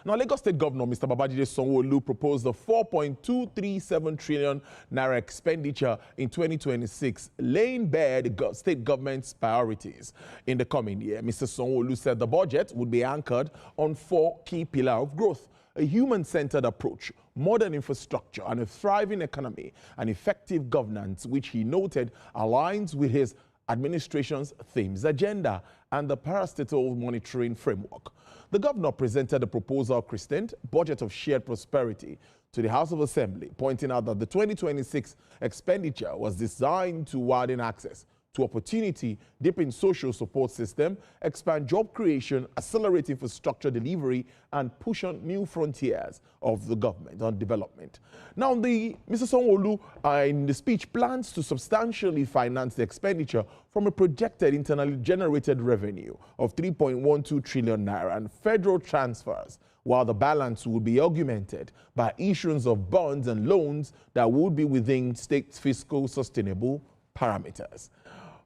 Now, Lagos State Governor Mr. Babajide Sanwo-Olu proposed a 4.237 trillion naira expenditure in 2026, laying bare the state government's priorities in the coming year. Mr. Sanwo-Olu said the budget would be anchored on 4 key pillars of growth: a human-centered approach, modern infrastructure, and a thriving economy, and effective governance, which he noted aligns with his administration's themes agenda and the parastatal monitoring framework. The governor presented a proposal christened Budget of Shared Prosperity to the House of Assembly, pointing out that the 2026 expenditure was designed to widen access to opportunity, deepen social support system, expand job creation, accelerate infrastructure delivery, and push on new frontiers of the government on development. Now, Mr. Sanwo-Olu, in the speech, plans to substantially finance the expenditure from a projected internally generated revenue of 3.12 trillion naira and federal transfers, while the balance will be augmented by issuance of bonds and loans that would be within state fiscal sustainable parameters.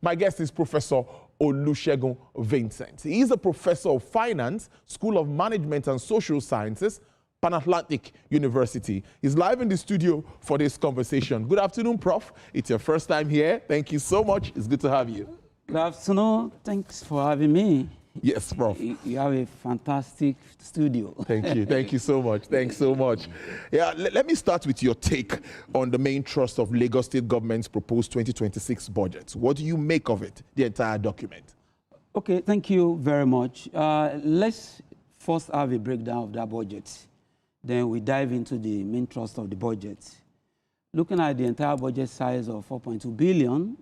My guest is Professor Olusegun Vincent. He is a professor of finance, School of Management and Social Sciences, Pan-Atlantic University. He's live in the studio for this conversation. Good afternoon, Prof. It's your first time here. Thank you so much. It's good to have you. Good afternoon. Thanks for having me. Yes, Prof. You have a fantastic studio. Thank you. Thank you so much. Thanks so much. Yeah, let me start with your take on the main thrust of Lagos State Government's proposed 2026 budget. What do you make of it, the entire document? Okay, thank you very much. Let's first have a breakdown of that budget. Then we dive into the main thrust of the budget. Looking at the entire budget size of 4.2 billion,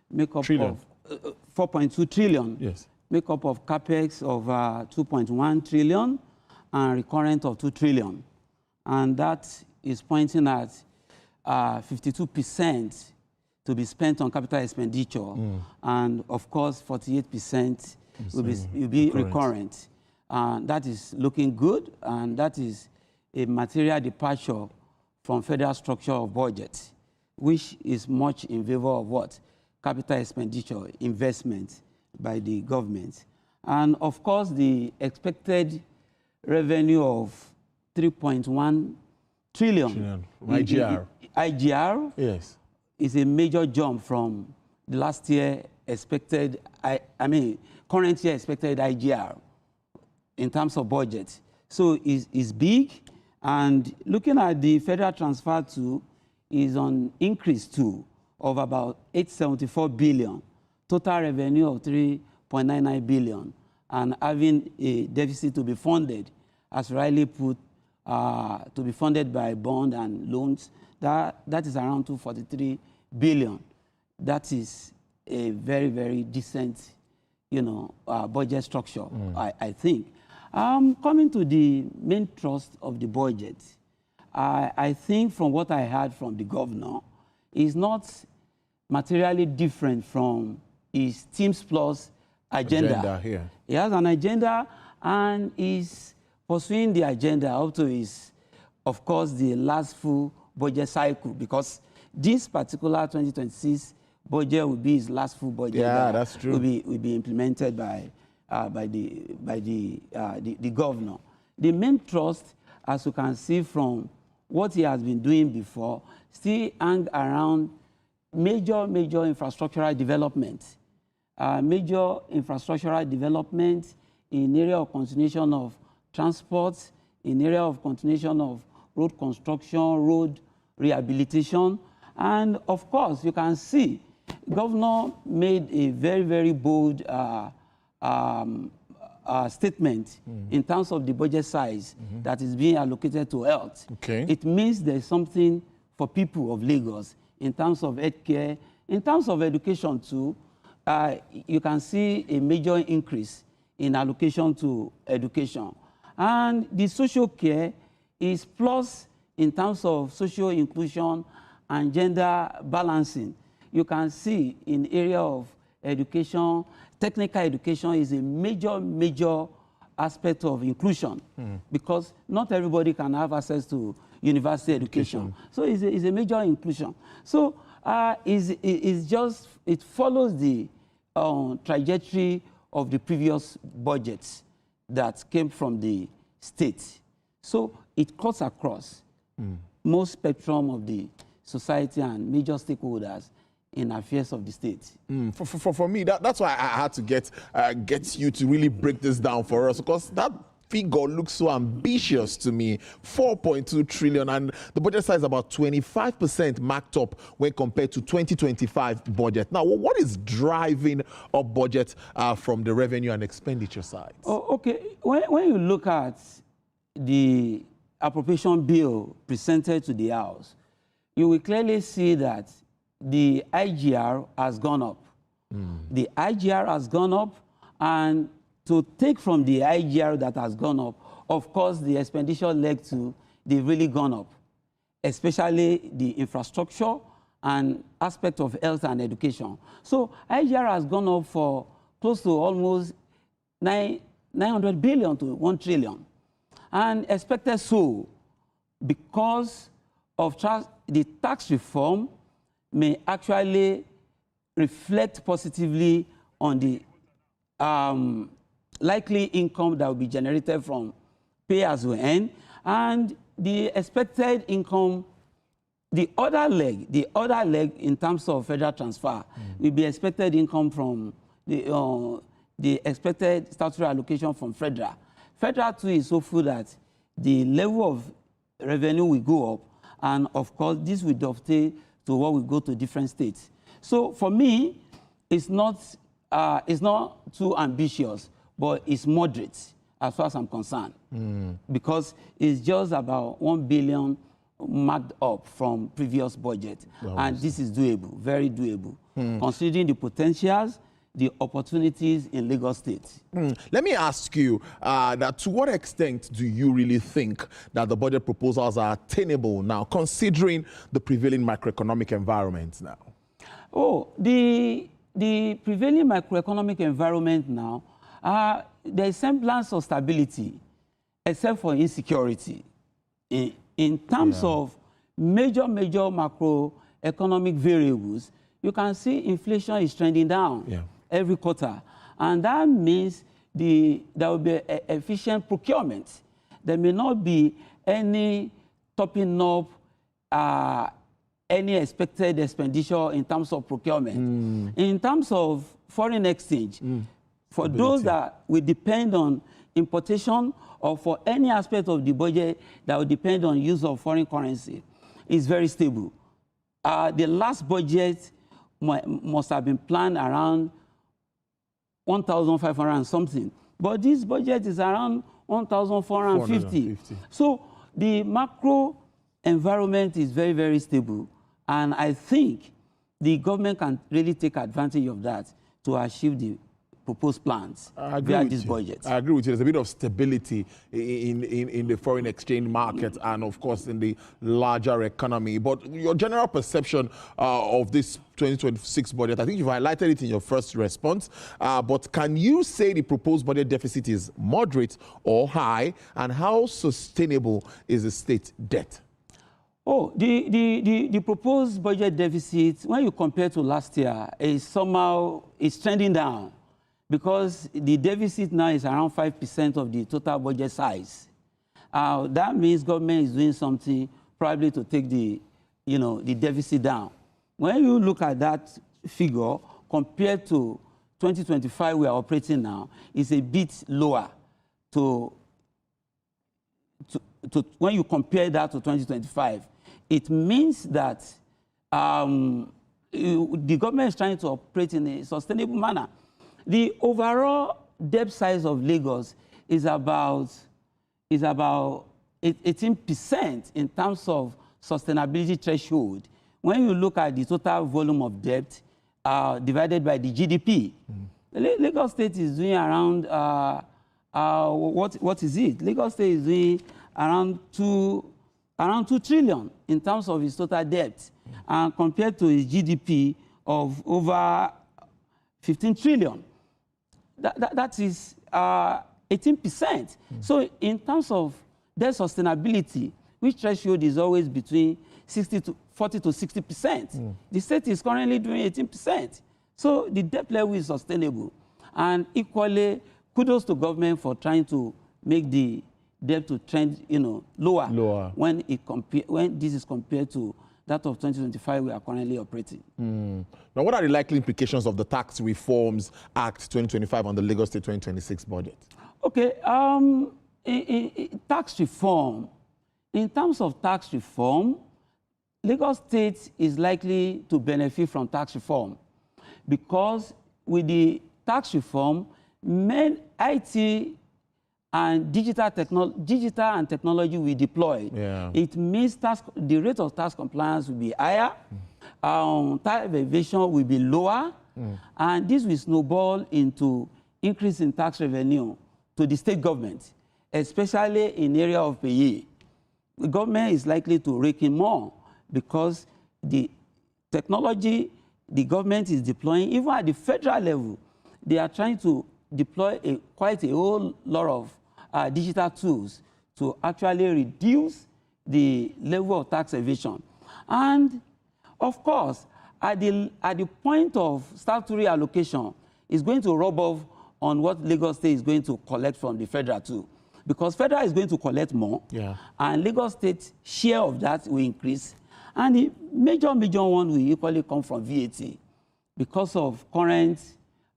make up Trillion. of 4.2 trillion. Yes. Make up of capex of 2.1 trillion and recurrent of 2 trillion. And that is pointing at 52% to be spent on capital expenditure. And of course, 48% will be recurrent. That is looking good, and that is a material departure from federal structure of budget, which is much in favor of what? Capital expenditure, investment by the government. And of course, the expected revenue of 3.1 trillion. IGR Yes. is a major jump from the last year expected, current year expected IGR in terms of budget. So it's big, and looking at the federal transfer too is on increase too of about 874 billion. Total revenue of 3.99 billion, and having a deficit to be funded, as rightly put, to be funded by bond and loans, that is around 243 billion. That is a very, very decent, budget structure, I think. Coming to the main thrust of the budget, I think from what I heard from the governor, is not materially different from his Teams Plus agenda. Here. He has an agenda and is pursuing the agenda up to his, of course, the last full budget cycle, because this particular 2026 budget will be his last full budget. Yeah, that's true. Will be implemented by the governor. The main thrust, as you can see from what he has been doing before, still hang around major infrastructural development. Major infrastructural development in area of continuation of transport, in area of continuation of road construction, road rehabilitation. And of course, you can see, Governor made a very, very bold statement in terms of the budget size that is being allocated to health. Okay. It means there's something for people of Lagos in terms of healthcare, in terms of education too. You can see a major increase in allocation to education. And the social care is plus in terms of social inclusion and gender balancing. You can see in area of education, technical education is a major aspect of inclusion, because not everybody can have access to university education. So it's a major inclusion. So it follows the trajectory of the previous budgets that came from the state. So it cuts across most spectrum of the society and major stakeholders in affairs of the state. For me, that's why I had to get you to really break this down for us, because that figure looks so ambitious to me. 4.2 trillion, and the budget size about 25% marked up when compared to 2025 budget. Now, what is driving up budget from the revenue and expenditure side? Oh, okay. When you look at the appropriation bill presented to the House, you will clearly see that the IGR has gone up. The IGR has gone up, and to take from the IGR that has gone up, of course, the expenditure leg too, they've really gone up, especially the infrastructure and aspect of health and education. So IGR has gone up for close to almost 900 billion to 1 trillion. And expected so because of the tax reform may actually reflect positively on the likely income that will be generated from pay as you earn, and the expected income, the other leg in terms of federal transfer will be expected income from the expected statutory allocation from federal. Federal too is hopeful that the level of revenue will go up, and of course this will dovetail to what will go to different states. So for me, it's not too ambitious, but it's moderate as far as I'm concerned, because it's just about 1 billion marked up from previous budget, and this is doable, very doable, considering the potentials, the opportunities in Lagos State. Let me ask you, that to what extent do you really think that the budget proposals are attainable now, considering the prevailing macroeconomic environment now? Oh, the prevailing macroeconomic environment now, there is semblance of stability, except for insecurity. In terms of major macroeconomic variables, you can see inflation is trending down every quarter. And that means there will be efficient procurement. There may not be any topping up any expected expenditure in terms of procurement. In terms of foreign exchange, for those that will depend on importation or for any aspect of the budget that will depend on use of foreign currency, is very stable. The last budget must have been planned around 1,500 and something, but this budget is around 1,450. So the macro environment is very, very stable, and I think the government can really take advantage of that to achieve the proposed plans via this budget. I agree with you. There's a bit of stability in the foreign exchange market and, of course, in the larger economy. But your general perception of this 2026 budget, I think you've highlighted it in your first response, but can you say the proposed budget deficit is moderate or high, and how sustainable is the state debt? Oh, the proposed budget deficit, when you compare to last year, is trending down, because the deficit now is around 5% of the total budget size. That means government is doing something probably to take the deficit down. When you look at that figure compared to 2025 we are operating now, it's a bit lower when you compare that to 2025. It means that the government is trying to operate in a sustainable manner. The overall debt size of Lagos is about 18% in terms of sustainability threshold. When you look at the total volume of debt divided by the GDP, Lagos State is doing around what is it? Lagos State is doing around 2 trillion in terms of its total debt, and compared to its GDP of over 15 trillion. That is 18%. So in terms of debt sustainability, which threshold is always between 40 to 60%, the state is currently doing 18%. So the debt level is sustainable. And equally, kudos to government for trying to make the debt to trend, lower. When this is compared to that of 2025 we are currently operating. Now, what are the likely implications of the Tax Reforms Act 2025 on the Lagos State 2026 budget? Okay, tax reform. In terms of tax reform, Lagos State is likely to benefit from tax reform because with the tax reform, IT and digital and technology we deploy. Yeah. It means the rate of tax compliance will be higher, tax evasion will be lower, and this will snowball into increase in tax revenue to the state government, especially in area of paye. The government is likely to rake in more because the technology the government is deploying, even at the federal level, they are trying to deploy quite a whole lot of digital tools to actually reduce the level of tax evasion. And of course, at the point of statutory allocation, it's going to rub off on what Lagos State is going to collect from the federal too. Because federal is going to collect more, and Lagos State share of that will increase. And the major one will equally come from VAT because of current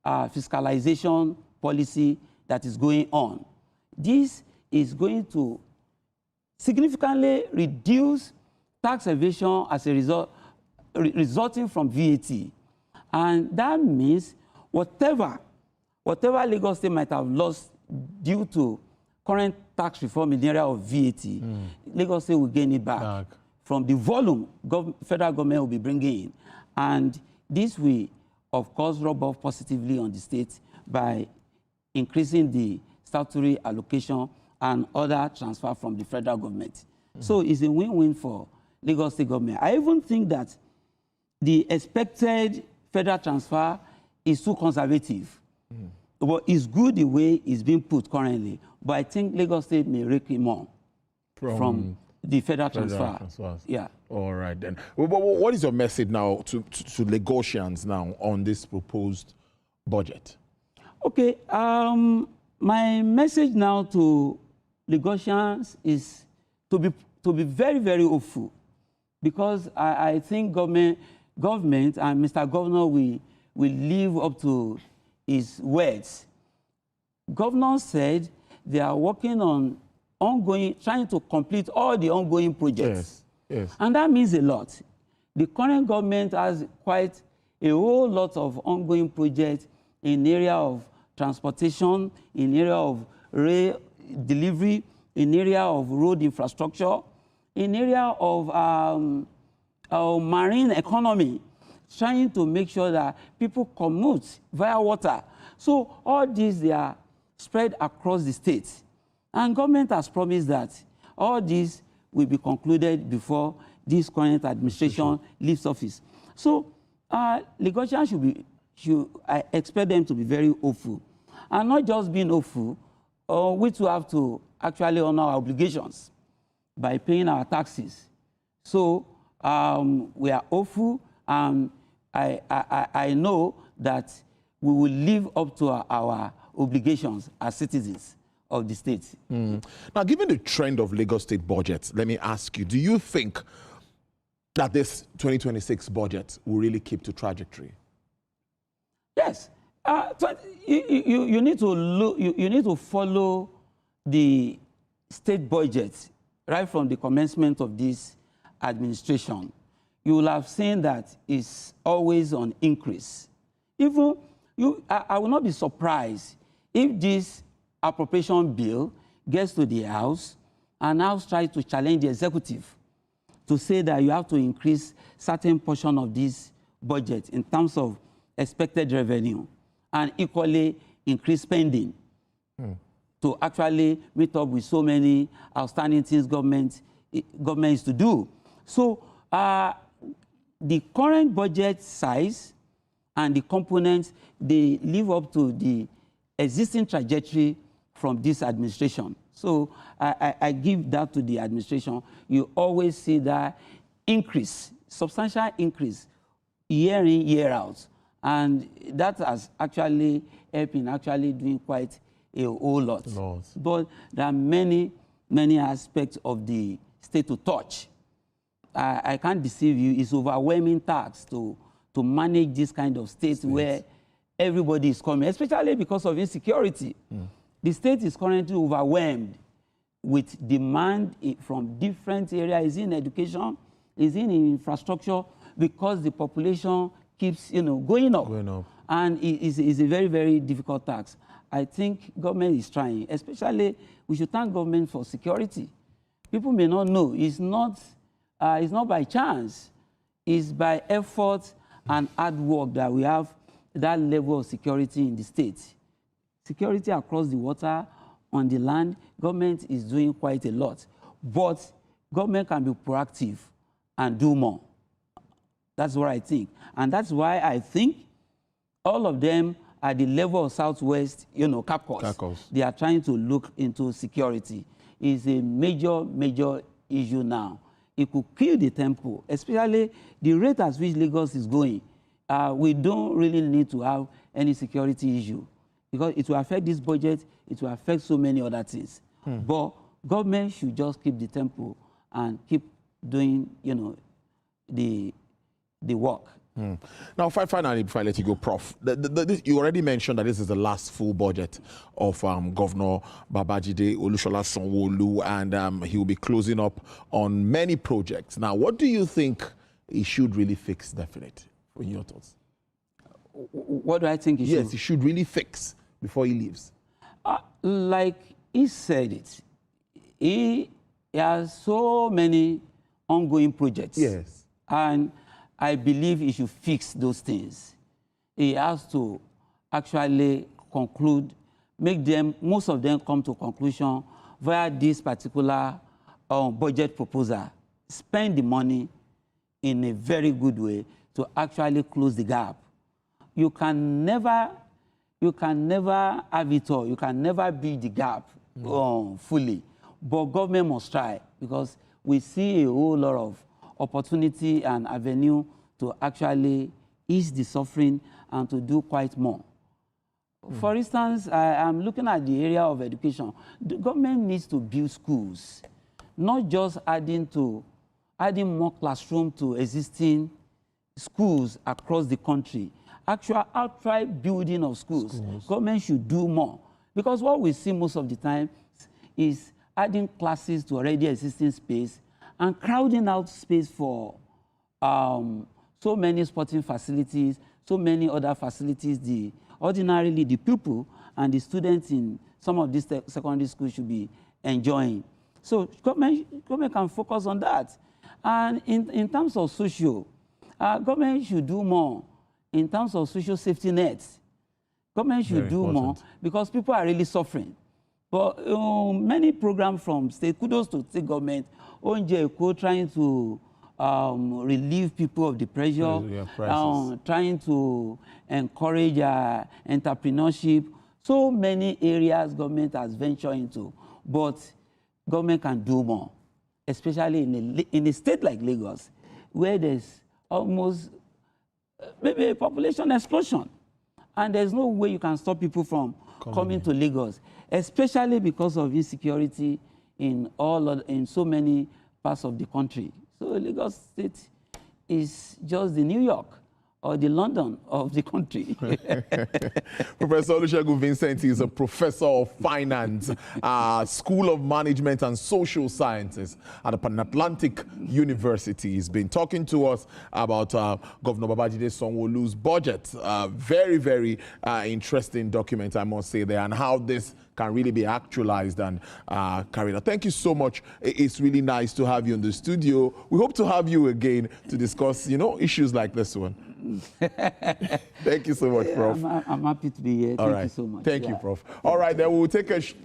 fiscalization policy that is going on. This is going to significantly reduce tax evasion as a result, resulting from VAT. And that means whatever Lagos State might have lost due to current tax reform in the area of VAT, Lagos State will gain it back from the volume federal government will be bringing in. And this will, of course, rub off positively on the state by increasing the statutory allocation and other transfer from the federal government. So it's a win-win for Lagos State government. I even think that the expected federal transfer is too conservative. But it's good the way it's being put currently. But I think Lagos State may rake in more from the federal transfer. Yeah. All right, then. What is your message now to Lagosians now on this proposed budget? Okay. My message now to Lagosians is to be very, very hopeful, because I think government and Mr. Governor will live up to his words. Governor said they are working on trying to complete all the ongoing projects. Yes. And that means a lot. The current government has quite a whole lot of ongoing projects in the area of transportation, in the area of rail delivery, in the area of road infrastructure, in the area of marine economy, trying to make sure that people commute via water. So all these, they are spread across the state. And government has promised that all these will be concluded before this current administration leaves office. So Lagosians I expect them to be very hopeful. And not just being hopeful, we too have to actually honor our obligations by paying our taxes. So we are hopeful, and I know that we will live up to our obligations as citizens of the state. Now, given the trend of Lagos State budgets, let me ask you, do you think that this 2026 budget will really keep to trajectory? Yes. You need to look. You need to follow the state budget right from the commencement of this administration. You will have seen that it's always on increase. Even I will not be surprised if this appropriation bill gets to the House and House tries to challenge the executive to say that you have to increase certain portion of this budget in terms of expected revenue and equally increase spending to actually meet up with so many outstanding things government is to do. So the current budget size and the components, they live up to the existing trajectory from this administration. So I give that to the administration. You always see that increase, substantial increase, year in, year out. And that has actually helped in actually doing quite a whole lot. But there are many many aspects of the state to touch. I can't deceive you, it's overwhelming task to manage this kind of state where everybody is coming, especially because of insecurity. The state is currently overwhelmed with demand from different areas. Is in education, is in infrastructure, because the population keeps, going up. And it's a very, very difficult task. I think government is trying, especially we should thank government for security. People may not know, it's not by chance, it's by effort and hard work that we have that level of security in the state. Security across the water, on the land, government is doing quite a lot. But government can be proactive and do more. That's what I think. And that's why I think all of them at the level of Southwest, CAPCOS, they are trying to look into security. It's a major, major issue now. It could kill the tempo, especially the rate at which Lagos is going. We don't really need to have any security issue because it will affect this budget, it will affect so many other things. But government should just keep the tempo and keep doing, the work. Now, finally, before I let you go, Prof, you already mentioned that this is the last full budget of Governor Babajide Sanwo-Olu, and he will be closing up on many projects. Now, what do you think he should really fix, definitely, in your thoughts? What do I think he should? Yes, he should really fix before he leaves. Like he said it, he has so many ongoing projects. Yes. And I believe he should fix those things. He has to actually conclude, most of them come to conclusion via this particular budget proposal. Spend the money in a very good way to actually close the gap. You can never have it all. You can never build the gap fully. But government must try, because we see a whole lot of opportunity and avenue to actually ease the suffering and to do quite more. For instance, I'm looking at the area of education. The government needs to build schools, not just adding more classrooms to existing schools across the country. Actual outright building of schools. Government should do more, because what we see most of the time is adding classes to already existing space and crowding out space for so many sporting facilities, so many other facilities. Ordinarily, the pupil and the students in some of these secondary schools should be enjoying. So government can focus on that. And in terms of social, government should do more in terms of social safety nets. Government should do more, because people are really suffering. But many programs from state, kudos to state government, trying to relieve people of the pressure, trying to encourage entrepreneurship. So many areas government has ventured into, but government can do more, especially in a state like Lagos, where there's almost maybe a population explosion, and there's no way you can stop people from coming to Lagos, especially because of insecurity in so many parts of the country. So Lagos State is just the New York or the London of the country. Professor Olusegun Vincent is a professor of finance, School of Management and Social Sciences at the Pan-Atlantic University. He's been talking to us about Governor Babajide Sanwo-Olu's budget. Very, very interesting document, I must say there, and how this can really be actualized and carried out. Thank you so much. It's really nice to have you in the studio. We hope to have you again to discuss, issues like this one. Thank you so much, Prof. I'm happy to be here. Thank you so much. Thank you, Prof. All right, then we'll take a